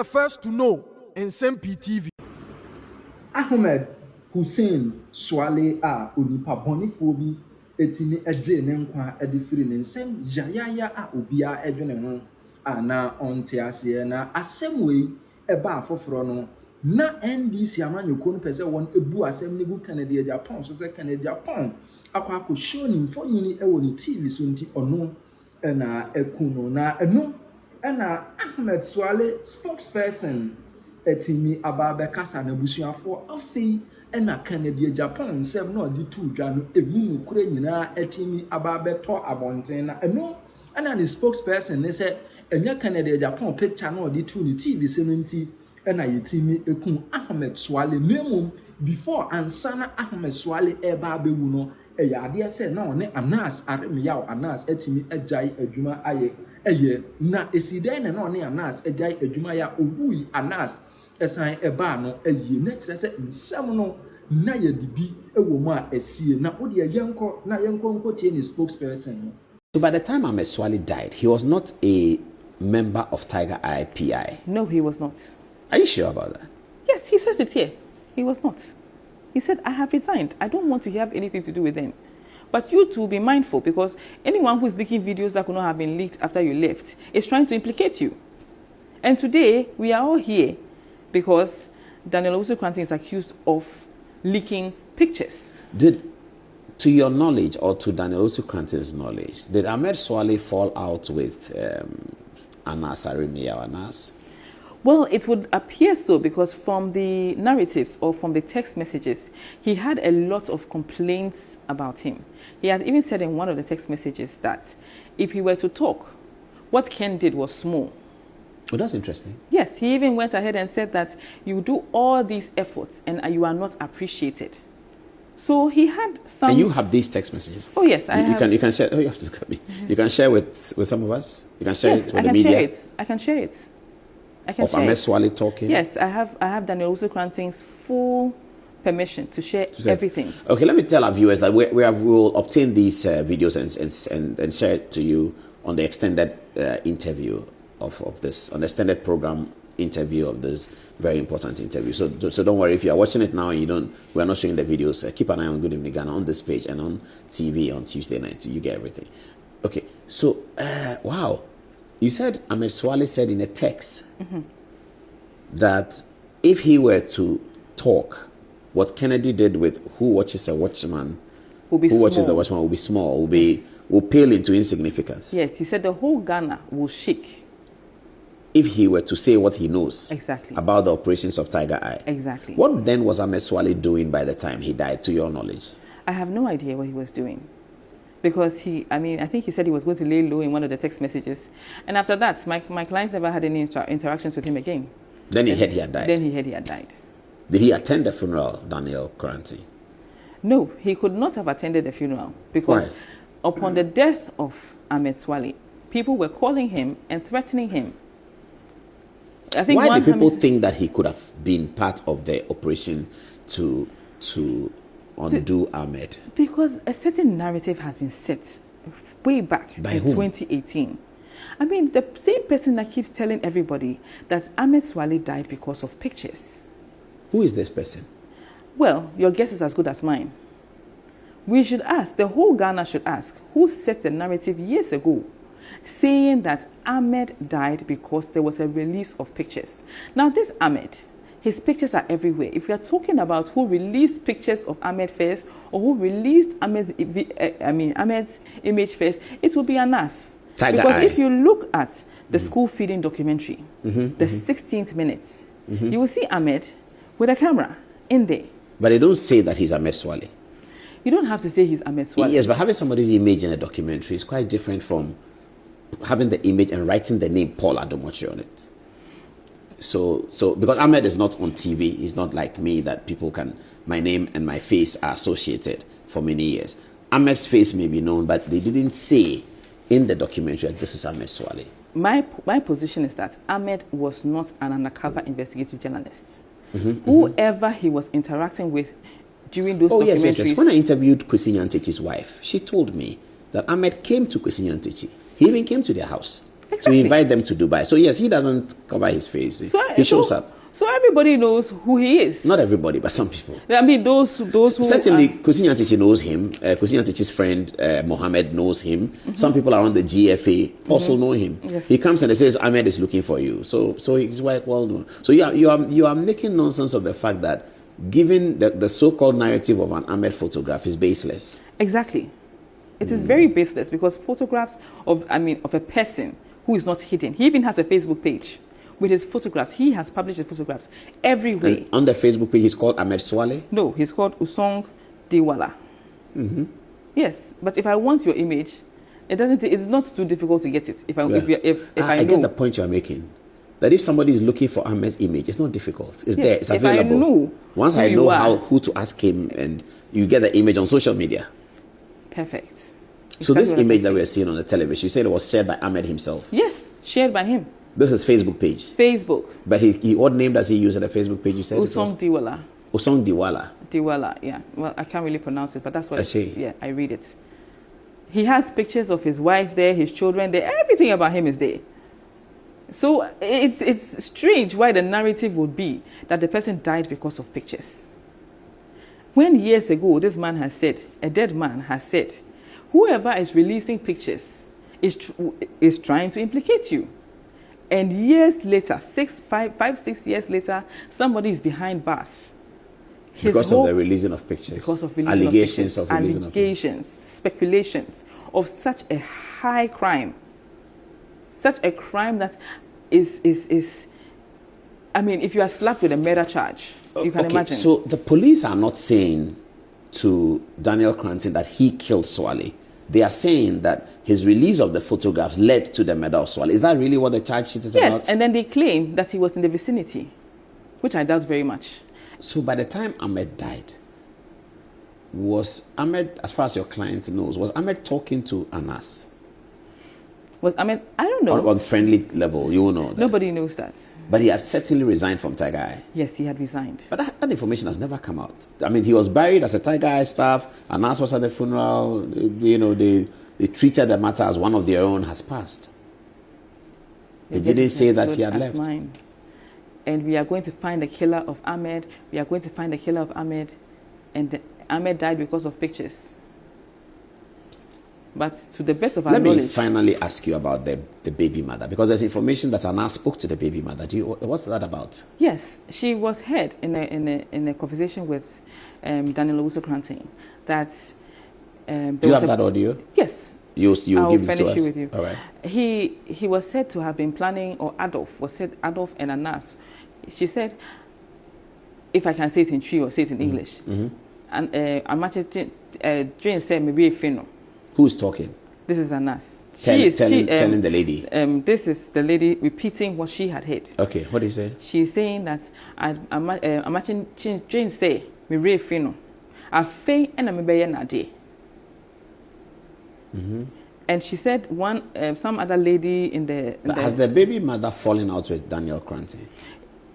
the first to know Nsem-Pii TV. Ahmed Hussein Suale a onipa bonifoɔ bi etimi agye ne nkwa ade firi ne nsɛm yayaya a obia edwene ho ana onte ase na asɛm wei eba afoforo no na NDC amanyoko no pese won ebu asɛm ne gu Canada Japan so sɛ Canada Japan akwa show ni mfonyini ewo ni TV so nti ono na ekuno na eno na Ahmed Suale spokesperson etimi ababe kasa na busuafo afei na Canada Japan nsɛm na odi tu dwa no emu no kure nyina etimi ababe to abonten na eno na the spokesperson ne sɛ enya Canada Japan picture na odi tu ni TV se no nti na yetimi ekun Ahmed Suale nemum before ansana Ahmed Suale eba bewu no eya ade se na one Anas aremyaw Anas etimi agyae adwuma aye na esiden na one Anas agyae adwuma ya obui Anas esan eba no aye na kire se nsɛm no na yedibi ewo mu a esie na odi yenko na yenko nkotie ni spokesperson. So by the time Ahmed Suale died, he was not a member of Tiger Eye PI. No, he was not. Are you sure about that? Yes, he says it here. He was not. He said, I have resigned. I don't want to have anything to do with them. But you two be mindful, because anyone who is leaking videos that could not have been leaked after you left is trying to implicate you. And today, we are all here because Daniel Owusu-Kranting is accused of leaking pictures. To your knowledge, or to Daniel Owusu-Kranting's knowledge, did Ahmed Suale fall out with Anas Arimiya Anas? Well, it would appear so, because from the narratives or from the text messages, he had a lot of complaints about him. He had even said in one of the text messages that if he were to talk, what Ken did was small. Oh, that's interesting. Yes, he even went ahead and said that you do all these efforts and you are not appreciated. So he had some... And you have these text messages? Oh, yes, I have. You can share... Oh, you have to look at me. You can share with some of us? You can share it with the media? I can share it. Of Ahmed Suale talking? Yes, I have Daniel Owusu-Kranting's full permission to share everything. Okay, let me tell our viewers that we will obtain these videos and share it to you on the extended interview of this, on the extended program interview of this very important interview. So don't worry, if you are watching it now and we are not showing the videos, keep an eye on Good Evening Ghana on this page and on TV on Tuesday night, so you get everything. Okay, so wow. You said, Ahmed Suale said in a text that if he were to talk, what Kennedy did with who watches a watchman, watches the watchman will be small, will pale into insignificance. Yes, he said the whole Ghana will shake. If he were to say what he knows about the operations of Tiger Eye. Exactly. What then was Ahmed Suale doing by the time he died, to your knowledge? I have no idea what he was doing. Because I think he said he was going to lay low in one of the text messages. And after that, my clients never had any interactions with him again. Then he heard he had died? Then he heard he had died. Did he attend the funeral, Daniel Kranti? No, he could not have attended the funeral. Because upon the death of Ahmed Suale, people were calling him and threatening him. I think why do people think that he could have been part of the operation to undo Ahmed? Because a certain narrative has been set way back in 2018. I mean, the same person that keeps telling everybody that Ahmed Suale died because of pictures. Who is this person? Well, your guess is as good as mine. We should ask, the whole Ghana should ask, who set the narrative years ago saying that Ahmed died because there was a release of pictures. Now, this Ahmed, his pictures are everywhere. If we are talking about who released pictures of Ahmed first or who released Ahmed's image first, it will be Anas. Because if you look at the school feeding documentary, the 16th minute, you will see Ahmed with a camera in there. But they don't say that he's Ahmed Suale. You don't have to say he's Ahmed Suale. Yes, but having somebody's image in a documentary is quite different from having the image and writing the name Paul Adomochi on it. So because Ahmed is not on TV, he's not like me that people can, my name and my face are associated for many years. Ahmed's face may be known, but they didn't say in the documentary that this is Ahmed Suale. My position is that Ahmed was not an undercover investigative journalist. Whoever he was interacting with during those documentaries. Yes. When I interviewed Kwesi Nyantechi's wife, she told me that Ahmed came to Kwesi Nyantechi. He even came to their house. So he invite them to Dubai. So yes, he doesn't cover his face. He shows up. So everybody knows who he is. Not everybody, but some people. I mean, those who certainly, Kusi Nyantikyi knows him. Kusi Nyantikyi's friend Mohammed knows him. Mm-hmm. Some people around the GFA also know him. Yes. He comes and he says, "Ahmed is looking for you." So he's quite well known. So you are making nonsense of the fact that, given the so-called narrative of an Ahmed photograph is baseless. Exactly, it is very baseless, because photographs of a person who is not hidden. He even has a Facebook page with his photographs. He has published his photographs everywhere. And on the Facebook page, he's called Ahmed Suale? No, he's called Usong Diwala. Mm-hmm. Yes, but if I want your image, it's not too difficult to get it. I get the point you are making. That if somebody is looking for Ahmed's image, it's not difficult. It's there. It's available. If I know Once I know who to ask him, and you get the image on social media. Perfect. So this image that we are seeing on the television, you said it was shared by Ahmed himself? Yes, shared by him. This is Facebook page? Facebook. But what name does he use on the Facebook page, you said? Usong Diwala. Usong Diwala. Diwala, yeah. Well, I can't really pronounce it, but that's what I see. Yeah, I read it. He has pictures of his wife there, his children there. Everything about him is there. So it's strange why the narrative would be that the person died because of pictures. When years ago, this man has said, a dead man has said, whoever is releasing pictures is trying to implicate you. And years later, 6 years later, somebody is behind bars. Because of the releasing of pictures. Because of allegations of releasing of pictures. Allegations, speculations of such a high crime. Such a crime that is if you are slapped with a murder charge, you can imagine. So the police are not saying to Daniel Cranton that he killed Suale. They are saying that his release of the photographs led to the murder of Suale. Is that really what the charge sheet is about? Yes, and then they claim that he was in the vicinity, which I doubt very much. So by the time Ahmed died, was Ahmed, as far as your client knows, was Ahmed talking to Anas? Was Ahmed, I don't know. On friendly level, you know that. Nobody knows that. But he had certainly resigned from Tiger Eye. Yes, he had resigned. But that information has never come out. I mean, he was buried as a Tiger Eye staff. Anas was at the funeral. They treated the matter as one of their own has passed. They didn't say that he had left. Mine. And we are going to find the killer of Ahmed. We are going to find the killer of Ahmed. And Ahmed died because of pictures. But to the best of our knowledge... Let me finally ask you about the baby mother, because there's information that Anas spoke to the baby mother. What's that about? Yes, she was heard in a conversation with Daniel Owusu-Cranton that... Do you have that audio? Yes. You'll give it to us? With you. All right. He was said to have been planning, or Adolf and Anas. She said, if I can say it in Twi or say it in English, and Jane said, maybe a Who's talking? This is Anas. Telling the lady. This is the lady repeating what she had heard. Okay, what is it? She's saying that I'm watching Jane say, "Me re fino, I fey and I'm be na day." And she said some other lady in the. Has the baby mother fallen out with Daniel Cranton?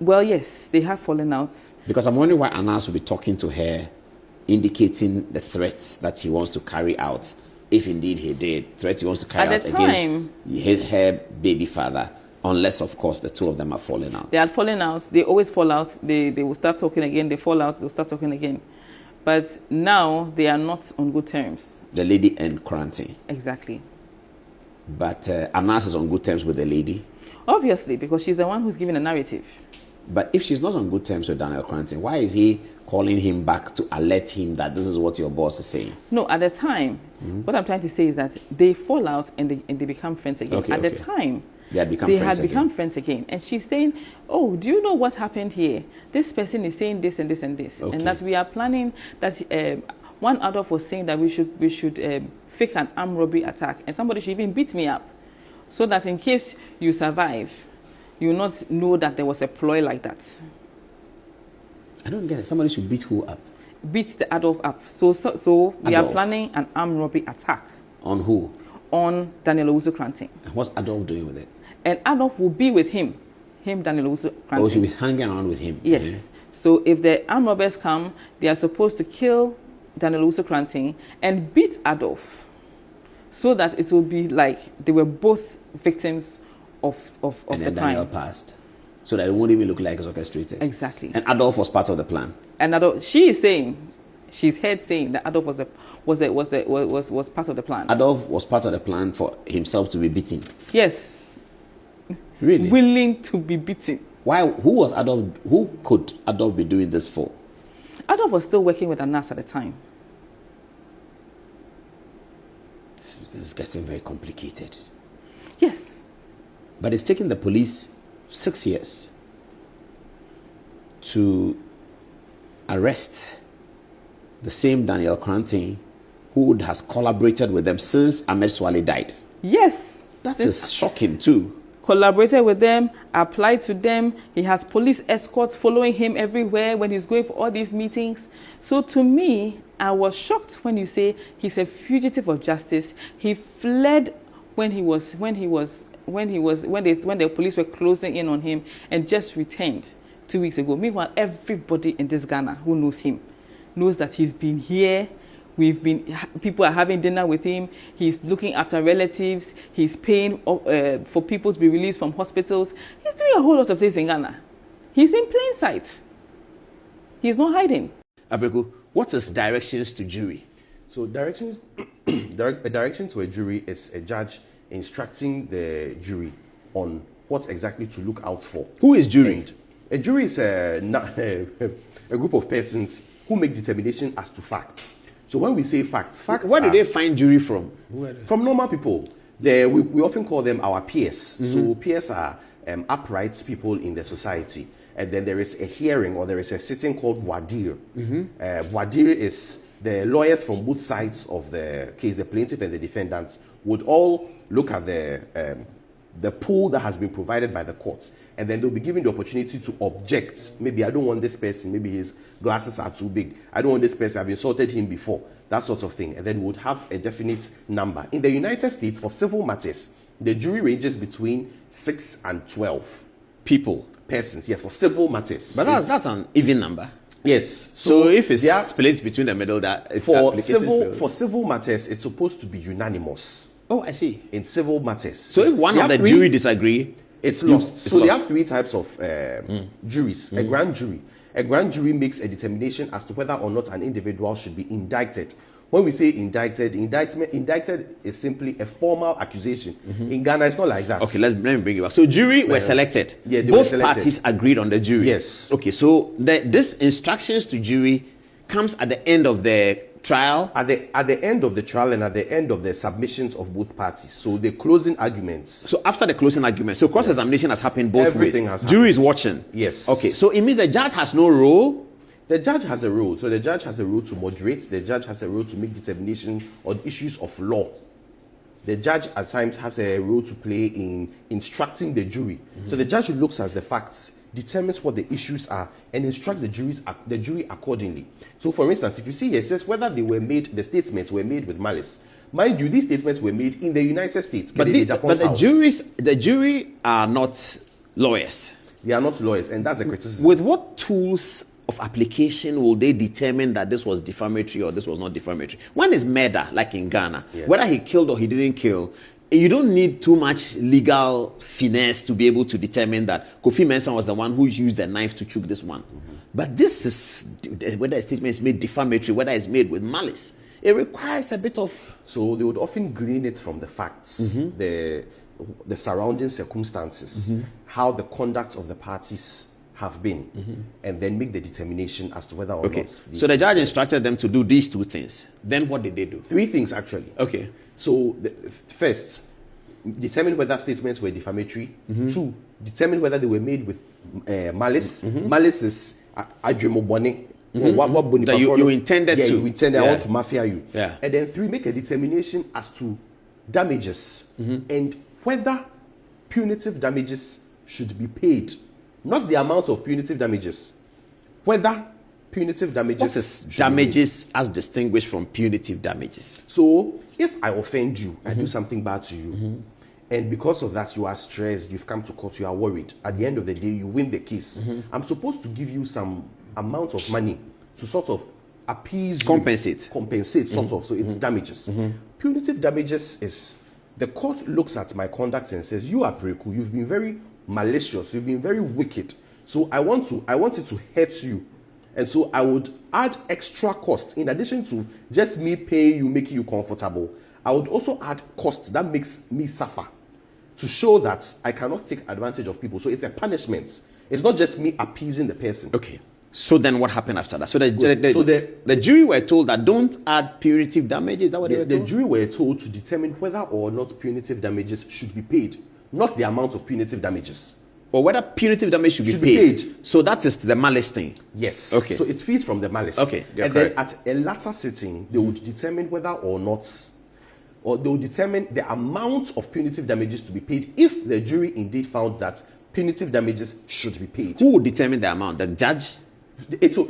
Well, yes, they have fallen out. Because I'm wondering why Anas will be talking to her, indicating the threats that he wants to carry out. If indeed he did, threats he wants to carry out against her baby father, unless, of course, the two of them are falling out. They had fallen out. They always fall out. They will start talking again. They fall out. They'll start talking again. But now they are not on good terms. The lady and Cranton. Exactly. But Anas is on good terms with the lady? Obviously, because she's the one who's giving the narrative. But if she's not on good terms with Daniel Cranton, why is he calling him back to alert him that this is what your boss is saying? No, at the time, what I'm trying to say is that they fall out and they become friends again. The time, they had become friends again. And she's saying, oh, do you know what happened here? This person is saying this and this and this. Okay. And that we are planning that one Adolf was saying that we should fake an armed robbery attack. And somebody should even beat me up so that in case you survive, you will not know that there was a ploy like that. I don't get it. Somebody should beat who up? Beat the Adolf up. So we are planning an armed robbery attack. On who? On Daniel Owusu-Cranton. And what's Adolf doing with it? And Adolf will be with him, Daniel Owusu-Cranton. Oh, she'll be hanging around with him. Yes. Yeah. So if the armed robbers come, they are supposed to kill Daniel Owusu-Cranton and beat Adolf, so that it will be like they were both victims of And the then Daniel crime. passed. So that it won't even look like it's orchestrated. Exactly. And Adolf was part of the plan. And Adolf, she is saying, she's heard saying that Adolf was part of the plan. Adolf was part of the plan for himself to be beaten. Yes. Really? Willing to be beaten. Why? Who was Adolf? Who could Adolf be doing this for? Adolf was still working with Anas at the time. This is getting very complicated. Yes. But it's taken the police 6 years to arrest the same Daniel Cranting who has collaborated with them since Ahmed Suale died. Yes. That is shocking too. Collaborated with them, applied to them. He has police escorts following him everywhere when he's going for all these meetings. So to me, I was shocked when you say he's a fugitive of justice. He fled when the police were closing in on him and just returned 2 weeks ago. Meanwhile, everybody in this Ghana who knows him knows that he's been here. People are having dinner with him. He's looking after relatives. He's paying for people to be released from hospitals. He's doing a whole lot of things in Ghana. He's in plain sight. He's not hiding. Abeku, what is directions to jury? So directions, a direction to a jury is a judge instructing the jury on what exactly to look out for. Who is jury? And a jury is a group of persons who make determination as to facts. So when we say facts Where do they find jury from? from normal people. We often call them our peers. So peers are upright people in the society. And then there is a hearing or there is a sitting called voir dire. Voir dire is the lawyers from both sides of the case, the plaintiff and the defendants, would all look at the pool that has been provided by the courts, and then they'll be given the opportunity to object. Maybe I don't want this person, maybe his glasses are too big. I don't want this person, I've insulted him before, that sort of thing. And then we would have a definite number. In the United States, for civil matters, the jury ranges between 6 and 12 persons, yes, for civil matters. But that's an even number. Yes. So if it's split between the middle, that for civil matters, it's supposed to be unanimous. Oh, I see. In civil matters. So if one of the jury disagree, it's lost. So they have three types of juries. A grand jury. A grand jury makes a determination as to whether or not an individual should be indicted. When we say indicted is simply a formal accusation. In Ghana, it's not like that. Okay, let me bring it back. So jury were selected. Yeah, they both were selected. parties agreed on the jury. Yes. Okay, so this instructions to jury comes at the end of the trial. At the end of the trial and at the end of the submissions of both parties. So the closing arguments. So after the closing argument, so cross-examination has happened both Everything ways. has happened. Jury is watching. Yes. Okay, so it means the judge has no role. The judge has a role. So the judge has a role to moderate. The judge has a role to make determination on issues of law. The judge at times has a role to play in instructing the jury. So the judge looks at the facts, determines what the issues are, and instructs the jury accordingly. So for instance, if you see here, it says whether the statements were made with malice. Mind you, these statements were made in the United States. But the jury are not lawyers. They are not lawyers, and that's the criticism. With what tools of application will they determine that this was defamatory or this was not defamatory? When is murder, like in Ghana, whether he killed or he didn't kill, you don't need too much legal finesse to be able to determine that Kofi Mensah was the one who used the knife to choke this one. But this is, whether a statement is made defamatory, whether it's made with malice, it requires a bit of... So they would often glean it from the facts, the surrounding circumstances, how the conduct of the parties have been, and then make the determination as to whether or not... So the judge instructed them to do these two things. Then what did they do? Three things, actually. Okay. So first, determine whether statements were defamatory. Two, determine whether they were made with malice. Malice is adwemobone. That you intended to. You intended, I want to mafia you. Yeah. And then three, make a determination as to damages and whether punitive damages should be paid. Not the amount of punitive damages. Whether punitive damages... What is damages as distinguished from punitive damages? So, if I offend you, I do something bad to you, and because of that you are stressed, you've come to court, you are worried, at the end of the day you win the case, I'm supposed to give you some amount of money to sort of appease you. Compensate. Sort of. So it's damages. Punitive damages is the court looks at my conduct and says, you are Preku, you've been very malicious, you've been very wicked. So I want it to hurt you. And so I would add extra costs in addition to just me paying you, making you comfortable. I would also add costs that makes me suffer to show that I cannot take advantage of people. So it's a punishment. It's not just me appeasing the person. Okay. So then what happened after that? So the jury were told that don't add punitive damages. Is that what they were told? The jury were told to determine whether or not punitive damages should be paid, not the amount of punitive damages. Or whether punitive damage should be paid. So that is the malice thing. Yes. Okay. So it feeds from the malice. Okay. And then at a later sitting, they would determine whether or not, or they would determine the amount of punitive damages to be paid if the jury indeed found that punitive damages should be paid. Who would determine the amount? The judge? It will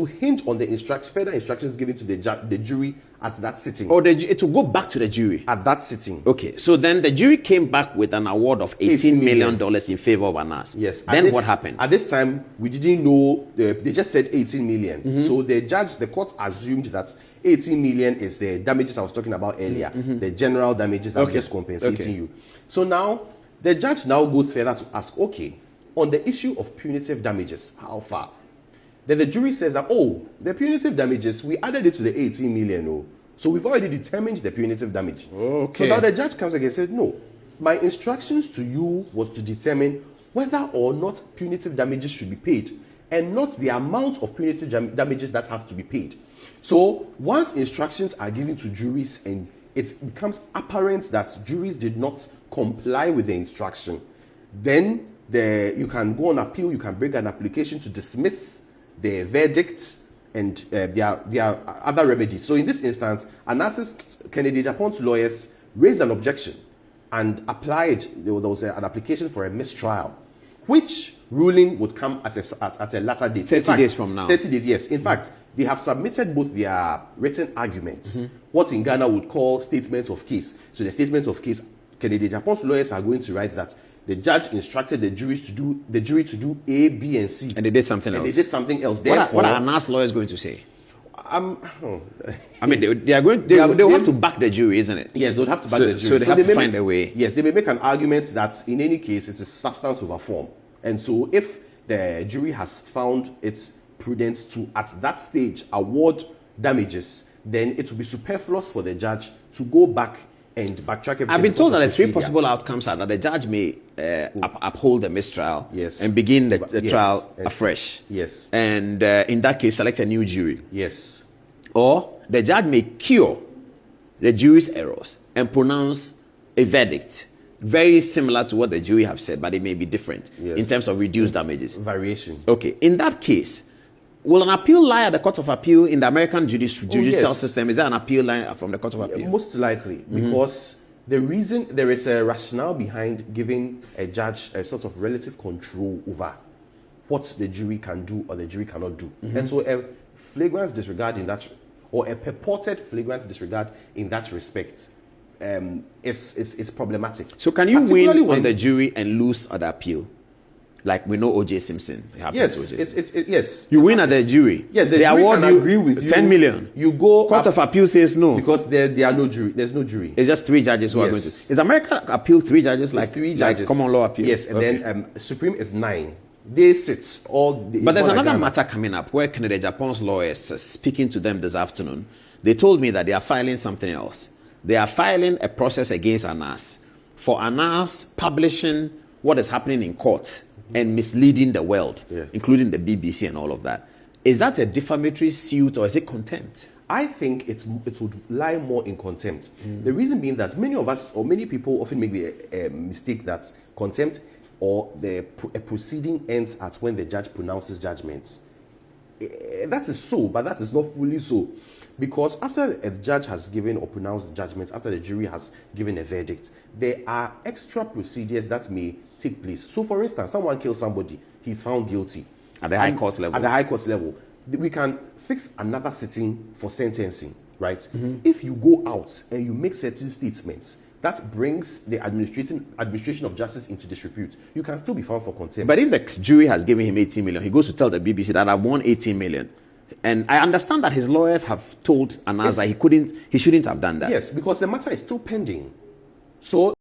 hinge on the further instructions given to the jury at that sitting. Or it will go back to the jury at that sitting. Okay, so then the jury came back with an award of $18 million in favor of Anas. Yes. Then what happened? At this time, we didn't know. They just said 18 million. So the court assumed that 18 million is the damages I was talking about earlier, the general damages that are just compensating you. So now the judge now goes further to ask, okay, on the issue of punitive damages, how far? Then the jury says that, the punitive damages, we added it to the 18 million. Oh. So we've already determined the punitive damage. Okay. So now the judge comes again and said, no, my instructions to you was to determine whether or not punitive damages should be paid and not the amount of punitive damages that have to be paid. So once instructions are given to juries and it becomes apparent that juries did not comply with the instruction, then you can go on appeal, you can bring an application to dismiss the verdicts, and there are other remedies. So in this instance, Anas's candidate Japon's lawyers raised an objection and applied, there was an application for a mistrial, which ruling would come at a later date. 30 days from now. 30 days, yes. In fact, they have submitted both their written arguments, what in Ghana would call statements of case. So the statement of case, candidate Japon's lawyers are going to write that the judge instructed the jury to do A, B, and C. And they did something else. What are Anas lawyers going to say? I mean, they'll have to back the jury, isn't it? Yes, they'll have to back the jury. So they have to find a way. Yes, they may make an argument that in any case it is substance over form. And so if the jury has found it's prudent to, at that stage, award damages, then it will be superfluous for the judge to go back and backtrack everything. I've been told that the three possible outcomes are that the judge may uphold the mistrial and begin the trial afresh. Yes. And in that case, select a new jury. Yes. Or the judge may cure the jury's errors and pronounce a verdict very similar to what the jury have said, but it may be different in terms of reduced damages. Variation. Okay. In that case, will an appeal lie at the Court of Appeal in the American judicial system? Is there an appeal line from the Court of Appeal? Most likely, because the reason there is a rationale behind giving a judge a sort of relative control over what the jury can do or the jury cannot do. And so a flagrant disregard in that, or a purported flagrant disregard in that respect, is problematic. So can you win on the jury and lose at the appeal? Like we know O.J. Simpson. Yes, yes. You win at the jury. Yes, the they jury award can you agree with you. 10 million. You go Court of Appeal says no because there are no jury. There's no jury. It's just three judges who are going to. Is American Appeal three judges like three judges? Like common law appeal. Yes, and then Supreme is 9. They sit all. But there's another matter coming up where Canada Japan's lawyers, speaking to them this afternoon, they told me that they are filing something else. They are filing a process against Anas for Anas publishing what is happening in court and misleading the world, including the BBC and all of that. Is that a defamatory suit or is it contempt? I think it would lie more in contempt. The reason being that many of us or many people often make the mistake that contempt or a proceeding ends at when the judge pronounces judgments. That is so, but that is not fully so. Because after a judge has given or pronounced judgments, after the jury has given a verdict, there are extra procedures that may take place. So, for instance, someone kills somebody, he's found guilty. At the High Court level. At the High Court level. We can fix another sitting for sentencing, right? If you go out and you make certain statements, that brings the administration of justice into disrepute. You can still be found for contempt. But if the jury has given him 18 million, he goes to tell the BBC that I've won 18 million. And I understand that his lawyers have told Anas that he shouldn't have done that. Yes, because the matter is still pending. So